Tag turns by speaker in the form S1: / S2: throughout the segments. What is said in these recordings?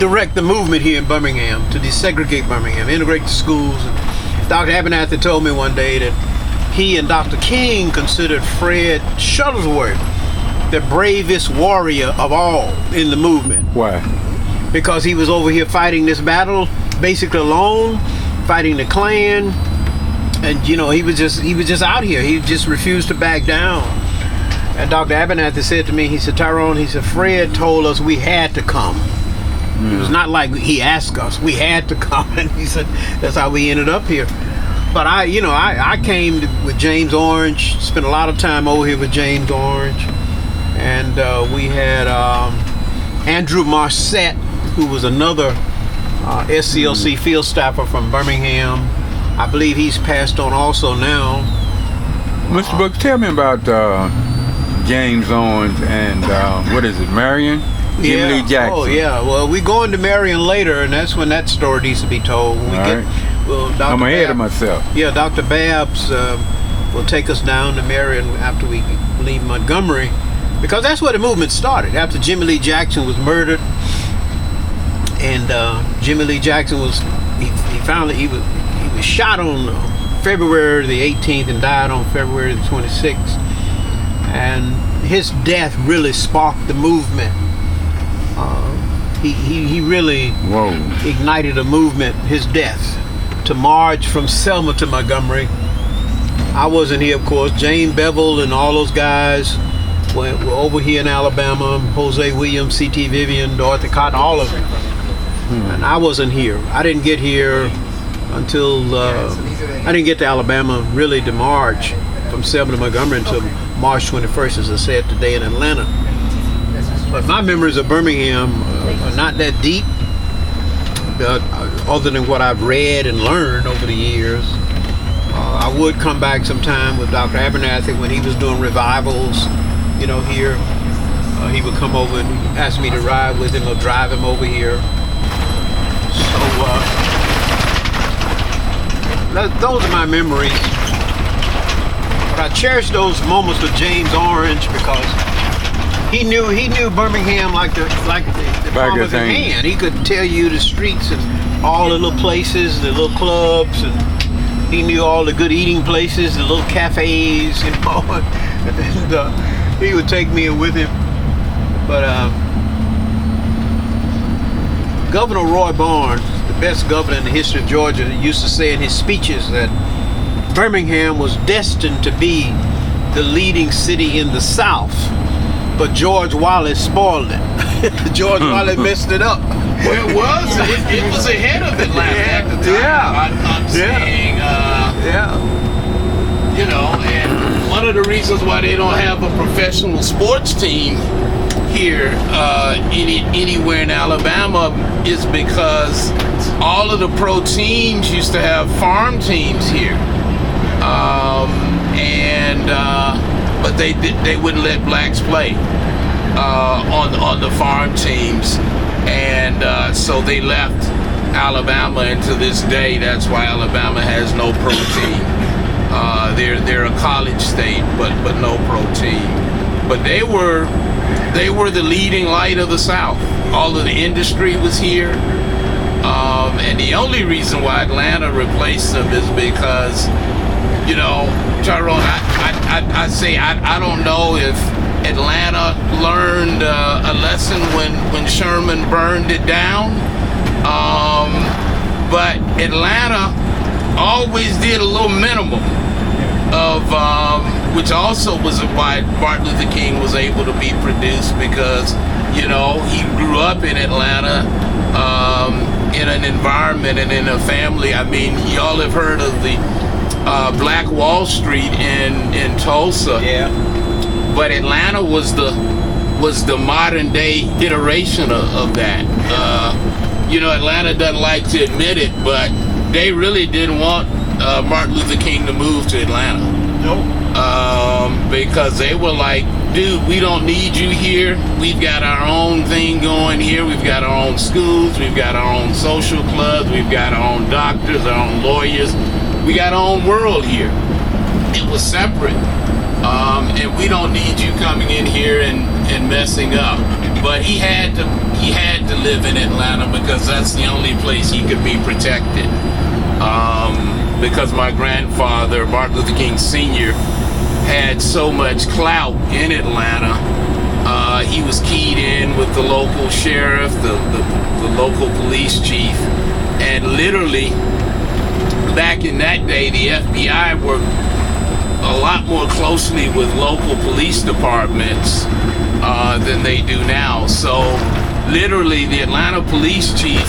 S1: direct the movement here in Birmingham to desegregate Birmingham, integrate the schools. And Dr. Abernathy told me one day that he and Dr. King considered Fred Shuttlesworth the bravest warrior of all in the movement.
S2: Why?
S1: Because he was over here fighting this battle basically alone, fighting the Klan, and you know he was just out here. He just refused to back down. And Dr. Abernathy said to me, he said, Tyrone, he said, Fred told us we had to come. It was not like he asked us, we had to come. And he said that's how we ended up here. But I came with James Orange, spent a lot of time over here with James Orange. And we had Andrew Marset, who was another SCLC field staffer from Birmingham. I believe he's passed on also now.
S2: Mr. Brooks, tell me about James Owens and what is it, Marion? Jimmy Lee Jackson.
S1: Oh yeah. Well, we go into Marion later, and that's when that story needs to be told. When we
S2: I'm ahead of myself.
S1: Yeah, Dr. Babs will take us down to Marion after we leave Montgomery. Because that's where the movement started. After Jimmy Lee Jackson was murdered, and Jimmy Lee Jackson was he was shot on February the 18th and died on February the 26th. And his death really sparked the movement. He really ignited a movement. His death to march from Selma to Montgomery. I wasn't here, of course. Jane Bevel and all those guys were over here in Alabama. Jose Williams, C.T. Vivian, Dorothy Cotton, all of them. And I wasn't here. I didn't get here until I didn't get to Alabama really to march from Selma to Montgomery until March 21st, as I said today in Atlanta. But my memories of Birmingham are not that deep, other than what I've read and learned over the years. I would come back sometime with Dr. Abernathy when he was doing revivals. Here, he would come over and ask me to ride with him or drive him over here. So, those are my memories. But I cherish those moments with James Orange because he knew Birmingham like the palm of his hand. He could tell you the streets and all the little places, the little clubs, and he knew all the good eating places, the little cafes, and he would take me with him. But Governor Roy Barnes, the best governor in the history of Georgia, used to say in his speeches that Birmingham was destined to be the leading city in the South, but George Wallace spoiled it. George Wallace messed it up.
S3: Well, it was ahead of Atlanta at the time.
S1: Yeah.
S3: I'm saying, and one of the reasons why they don't have a professional sports team here anywhere in Alabama is because all of the pro teams used to have farm teams here, but they wouldn't let blacks play on the farm teams, and so they left Alabama, and to this day that's why Alabama has no pro team. They're a college state, but no pro team. But they were the leading light of the South. All of the industry was here, and the only reason why Atlanta replaced them is because, Tyrone, I don't know if Atlanta learned a lesson when Sherman burned it down, but Atlanta always did a little minimum of which also was why Martin Luther King was able to be produced, because he grew up in Atlanta, in an environment and in a family. I mean, y'all have heard of the Black Wall Street in Tulsa.
S1: Yeah.
S3: But Atlanta was the modern day iteration of that. Atlanta doesn't like to admit it, but they really didn't want Martin Luther King to move to Atlanta.
S1: Nope.
S3: Because they were like, dude, we don't need you here. We've got our own thing going here. We've got our own schools. We've got our own social clubs. We've got our own doctors, our own lawyers. We got our own world here. It was separate. And we don't need you coming in here and messing up. but he had to live in Atlanta because that's the only place he could be protected. Because my grandfather, Martin Luther King Sr., had so much clout in Atlanta. He was keyed in with the local sheriff, the local police chief, and literally back in that day, the FBI worked a lot more closely with local police departments than they do now. So literally the Atlanta police chief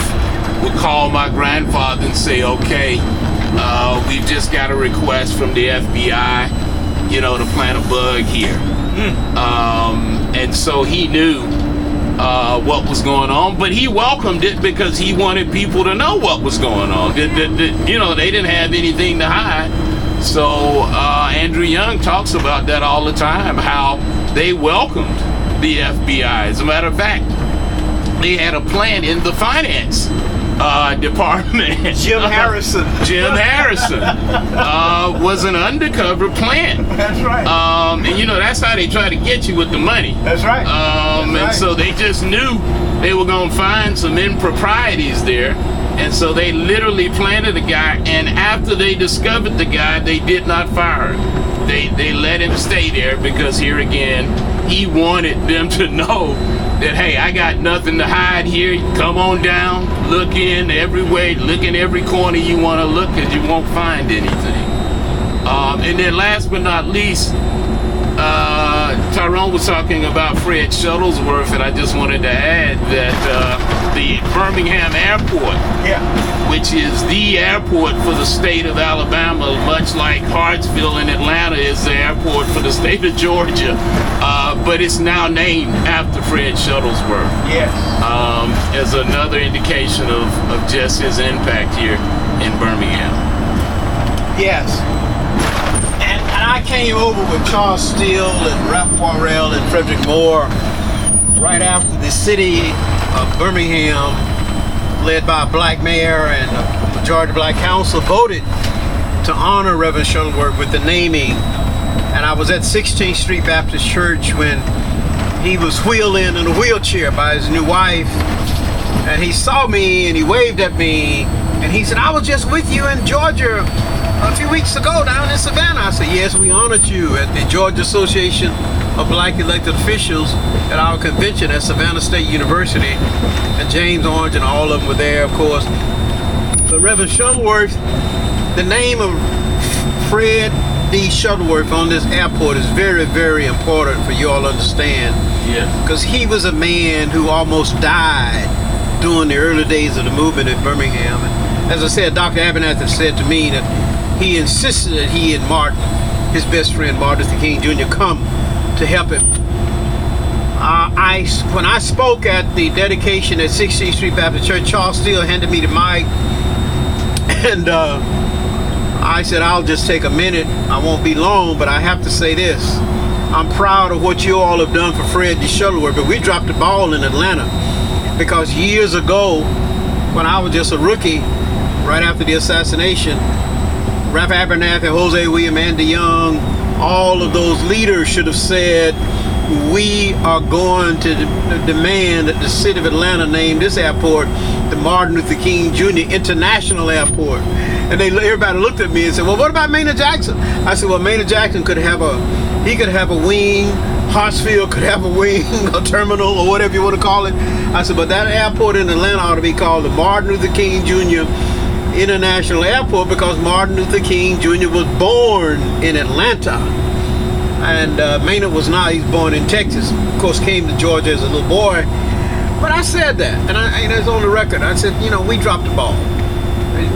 S3: would call my grandfather and say, okay, we've just got a request from the FBI, to plant a bug here. And so he knew what was going on, but he welcomed it because he wanted people to know what was going on. They didn't have anything to hide. So Andrew Young talks about that all the time, how they welcomed the FBI. As a matter of fact, they had a plan in the finance department.
S1: Jim Harrison
S3: was an undercover plan.
S1: That's right.
S3: And that's how they try to get you with the money.
S1: That's right.
S3: And so they just knew they were going to find some improprieties there. And so they literally planted a guy, and after they discovered the guy, they did not fire him. They let him stay there because here again, he wanted them to know that, hey, I got nothing to hide here. Come on down, look in every way, look in every corner you want to look, because you won't find anything. And then last but not least, Tyrone was talking about Fred Shuttlesworth, and I just wanted to add that the Birmingham Airport, which is the airport for the state of Alabama, much like Hartsville in Atlanta is the airport for the state of Georgia, but it's now named after Fred Shuttlesworth.
S1: Yes.
S3: As another indication of just his impact here in Birmingham.
S1: Yes. And I came over with Charles Steele and Ralph Poirel and Frederick Moore right after the city of Birmingham, led by a black mayor and a majority black council, voted to honor Reverend Shuttlesworth with the naming. And I was at 16th Street Baptist Church when he was wheeled in a wheelchair by his new wife. And he saw me and he waved at me and he said, I was just with you in Georgia a few weeks ago down in Savannah. I said, yes, we honored you at the Georgia Association of Black Elected Officials at our convention at Savannah State University. And James Orange and all of them were there, of course. But Reverend Shuttlesworth, the name of Fred D. Shuttlesworth on this airport is very, very important for you all to understand.
S3: Yeah.
S1: Because he was a man who almost died during the early days of the movement in Birmingham. And as I said, Dr. Abernathy said to me that he insisted that he and Martin, his best friend Martin Luther King Jr., come to help him. When I spoke at the dedication at 16th Street Baptist Church, Charles Steele handed me the mic, and I said, I'll just take a minute. I won't be long, but I have to say this. I'm proud of what you all have done for Fred D. Shuttlesworth, but we dropped the ball in Atlanta because years ago, when I was just a rookie, right after the assassination, Ralph Abernathy, Jose William, Andy Young, all of those leaders should have said, we are going to demand that the city of Atlanta name this airport the Martin Luther King Jr. International Airport. And everybody looked at me and said, well, what about Maynard Jackson? I said, well, Maynard Jackson could have a wing, Hartsfield could have a wing, a terminal, or whatever you want to call it. I said, but that airport in Atlanta ought to be called the Martin Luther King Jr. International Airport, because Martin Luther King Jr. was born in Atlanta. And Maynard was not. He's born in Texas. Of course, came to Georgia as a little boy. But I said that, and it's on the record. I said, we dropped the ball.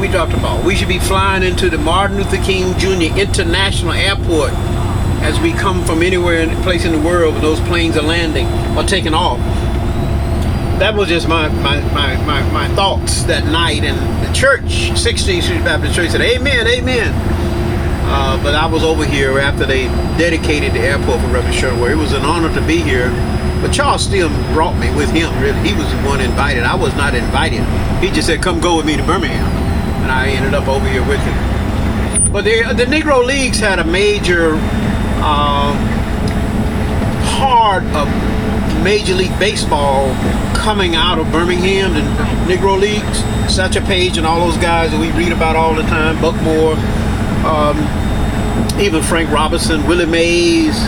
S1: We dropped the ball. We should be flying into the Martin Luther King Jr. International Airport as we come from anywhere in place in the world where those planes are landing or taking off. That was just my thoughts that night. And the church, 16th Street Baptist Church, said, amen, amen. But I was over here after they dedicated the airport for Reverend Shuttlesworth. It was an honor to be here. But Charles Steele brought me with him, really. He was the one invited. I was not invited. He just said, come go with me to Birmingham. And I ended up over here with him. But the Negro Leagues had a major part of Major League Baseball coming out of Birmingham, the Negro Leagues. Satchel Paige and all those guys that we read about all the time, Buck Moore, even Frank Robinson, Willie Mays,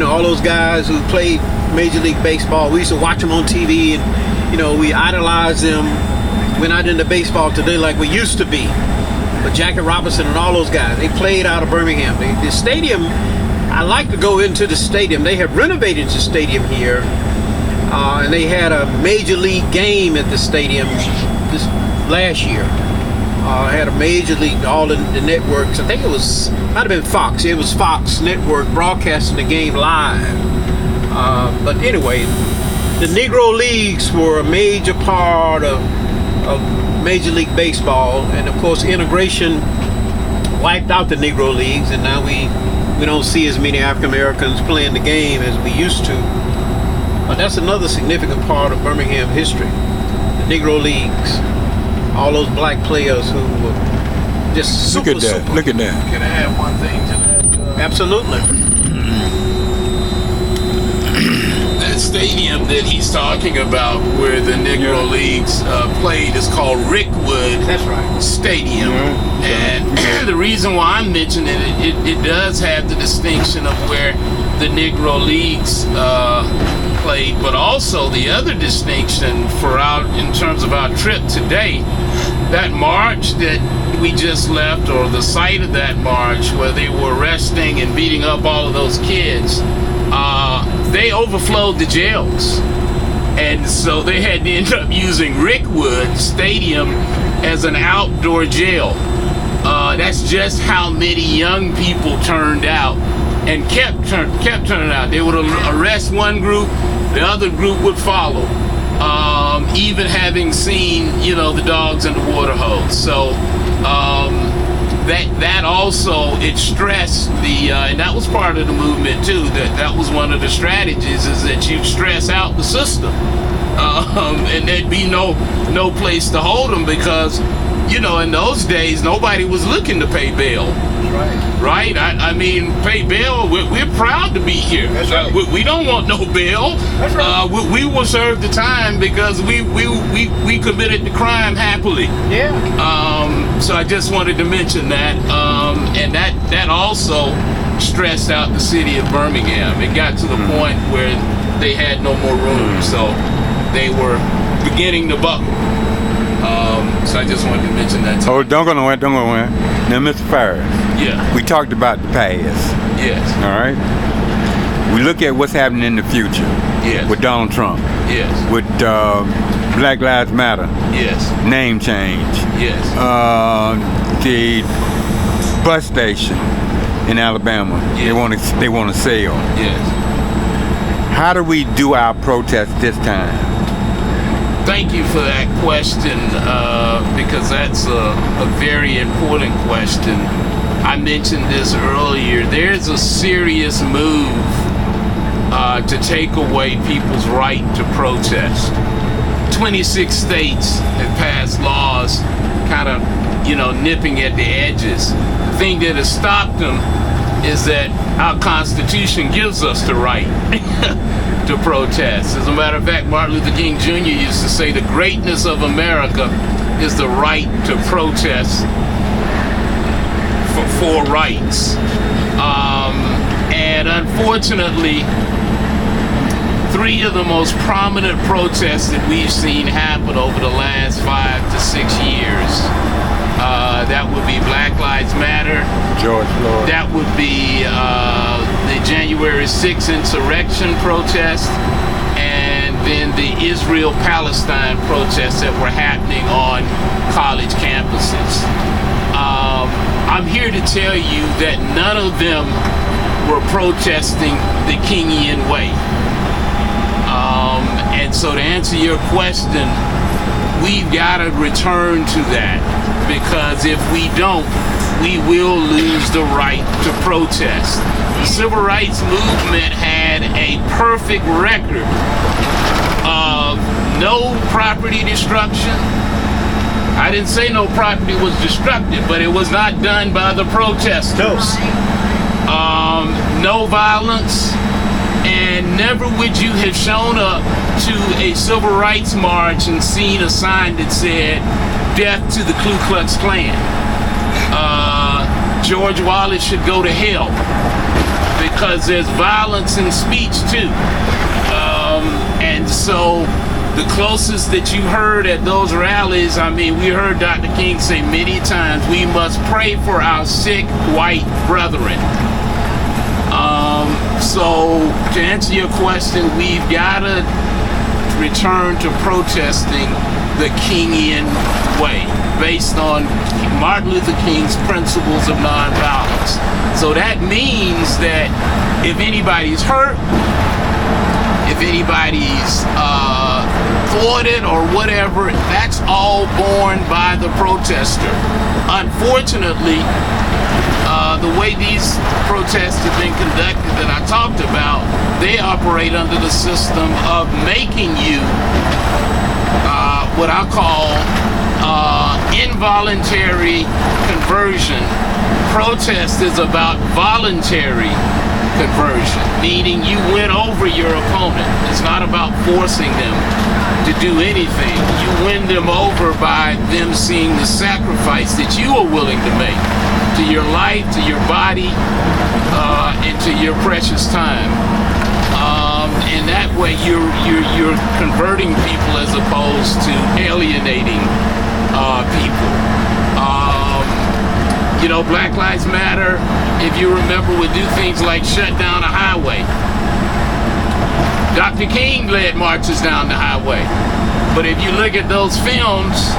S1: all those guys who played Major League Baseball. We used to watch them on TV, and we idolize them. We're not into baseball today like we used to be. But Jackie Robinson and all those guys, they played out of Birmingham. The stadium, I like to go into the stadium. They have renovated the stadium here, and they had a Major League game at the stadium this last year. Had a Major League, all the networks. I think it might have been Fox. It was Fox Network broadcasting the game live. But anyway, the Negro Leagues were a major part of Major League Baseball, and of course integration wiped out the Negro Leagues, and now we don't see as many African Americans playing the game as we used to. But that's another significant part of Birmingham history, the Negro Leagues. All those black players who were just super.
S2: Look at that. Look at that.
S3: Can I add one thing to that?
S1: Absolutely.
S3: That stadium that he's talking about where the Negro Leagues played is called Rickwood
S1: That's right.
S3: Stadium. And the reason why I'm mentioning it does have the distinction of where the Negro Leagues played, but also the other distinction in terms of our trip today, that march that we just left, or the site of that march where they were arresting and beating up all of those kids, they overflowed the jails. And so they had to end up using Rickwood Stadium as an outdoor jail. That's just how many young people turned out and kept turning out. They would arrest one group, the other group would follow. Even having seen, the dogs in the water hose. So that also, it stressed and that was part of the movement too. That was one of the strategies, is that you stress out the system, and there'd be no place to hold them, because in those days nobody was looking to pay bail. Right? I mean, pay bail. We're proud to be here.
S1: That's right.
S3: We don't want no bail.
S1: That's right.
S3: We will serve the time because we committed the crime happily.
S1: Yeah.
S3: So I just wanted to mention that, and that also stressed out the city of Birmingham. It got to the point where they had no more room, so they were beginning to buckle. So I just wanted to mention that.
S2: Oh, don't go nowhere. Now, Mr. Farris.
S3: Yeah.
S2: We talked about the past.
S3: Yes.
S2: All right. We look at what's happening in the future.
S3: Yes.
S2: With Donald Trump.
S3: Yes.
S2: With Black Lives Matter.
S3: Yes.
S2: Name change.
S3: Yes.
S2: The bus station in Alabama.
S3: Yes.
S2: They want to sell.
S3: Yes.
S2: How do we do our protest this time?
S3: Thank you for that question, because that's a very important question. I mentioned this earlier. There's a serious move to take away people's right to protest. 26 states have passed laws kind of, nipping at the edges. The thing that has stopped them is that our Constitution gives us the right to protest. As a matter of fact, Martin Luther King Jr. used to say the greatness of America is the right to protest for rights. And unfortunately, 3 of the most prominent protests that we've seen happen over the last 5 to 6 years, that would be Black Lives Matter,
S2: George Floyd.
S3: that would be the January 6th insurrection protest, and then the Israel-Palestine protests that were happening on college campuses. I'm here to tell you that none of them were protesting the Kingian way. And so to answer your question, we've got to return to that, because if we don't, we will lose the right to protest. The civil rights movement had a perfect record of no property destruction. I didn't say no property was destructed, but it was not done by the protesters. No violence, and And never would you have shown up to a civil rights march and seen a sign that said, "Death to the Ku Klux Klan." George Wallace should go to hell, because there's violence in speech too. And so the closest that you heard at those rallies, I mean, we heard Dr. King say many times, we must pray for our sick white brethren. So to answer your question, we've got to return to protesting the Kingian way, based on Martin Luther King's principles of nonviolence. So that means that if anybody's hurt, if anybody's thwarted or whatever, that's all borne by the protester. Unfortunately, the way these protests have been conducted that I talked about, they operate under the system of making you what I call involuntary conversion. Protest is about voluntary conversion, meaning you win over your opponent. It's not about forcing them to do anything. You win them over by them seeing the sacrifice that you are willing to make to your life, to your body, and to your precious time. And that way you're converting people as opposed to alienating people. You know, Black Lives Matter, if you remember, would do things like shut down a highway. Dr. King led marches down the highway. But if you look at those films,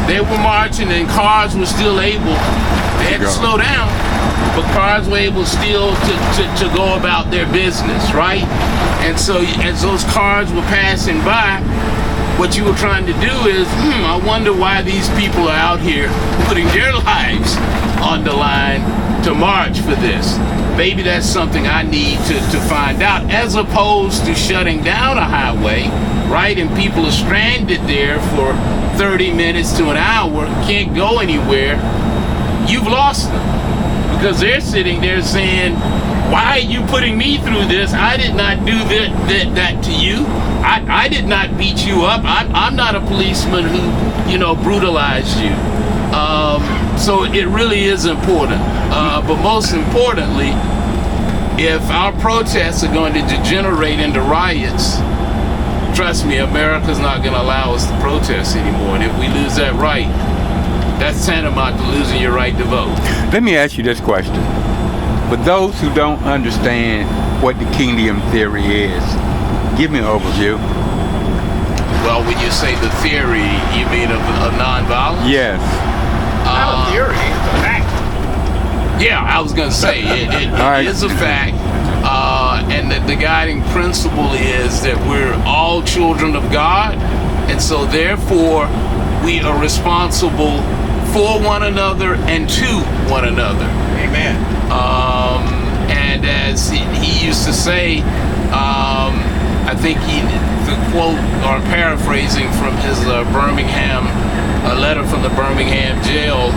S3: they were marching and cars were still able, they had to slow down, but cars were able still to go about their business, right? And so as those cars were passing by, what you were trying to do is, I wonder why these people are out here putting their lives on the line to march for this. Maybe that's something I need to find out, as opposed to shutting down a highway, right? And people are stranded there for 30 minutes to an hour, can't go anywhere. You've lost them, because they're sitting there saying, why are you putting me through this? I did not do that to you. I did not beat you up. I'm not a policeman who, brutalized you. So it really is important. But most importantly, if our protests are going to degenerate into riots, trust me, America's not going to allow us to protest anymore. And if we lose that right, that's tantamount to losing your right to vote.
S2: Let me ask you this question. For those who don't understand what the kingdom theory is, give me an overview.
S3: Well, when you say the theory, you mean of nonviolence?
S2: Yes.
S1: Not a theory, it's a fact.
S3: Yeah, I was going to say, it is a fact. And the guiding principle is that we're all children of God. And so therefore, we are responsible for one another and to one another.
S1: Amen.
S3: And as he used to say, I think the quote, or paraphrasing from his Birmingham, a letter from the Birmingham jail,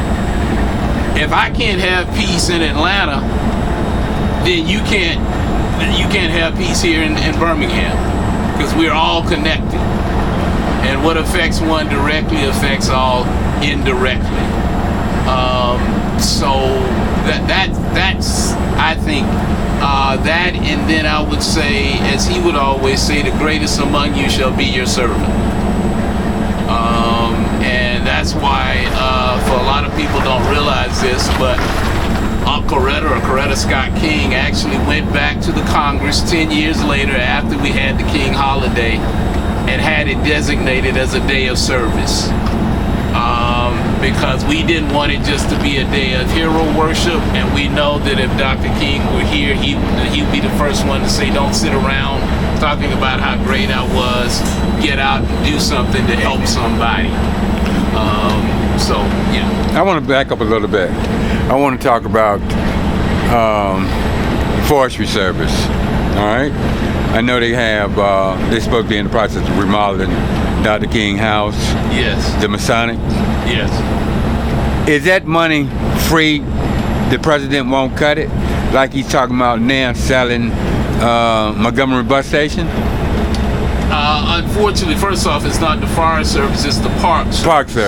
S3: if I can't have peace in Atlanta, then you can't have peace here in Birmingham, because we're all connected. And what affects one directly affects all indirectly. So that's I think that, and then I would say, as he would always say, the greatest among you shall be your servant. And that's why for a lot of people don't realize this, but Coretta Scott King actually went back to the Congress 10 years later after we had the King holiday and had it designated as a day of service. Because we didn't want it just to be a day of hero worship, and we know that if Dr. King were here, he'd be the first one to say, don't sit around talking about how great I was, get out and do something to help somebody. So, yeah. I
S2: want to back up a little bit. I want to talk about forestry service, all right? I know they have, they're supposed to be in the process of remodeling Dr. King house.
S3: Yes.
S2: The Masonic.
S3: Yes.
S2: Is that money free? The president won't cut it? Like he's talking about now selling Montgomery Bus Station?
S3: Unfortunately, first off, it's not the Forest Service; it's the Park Service.
S2: Park Service.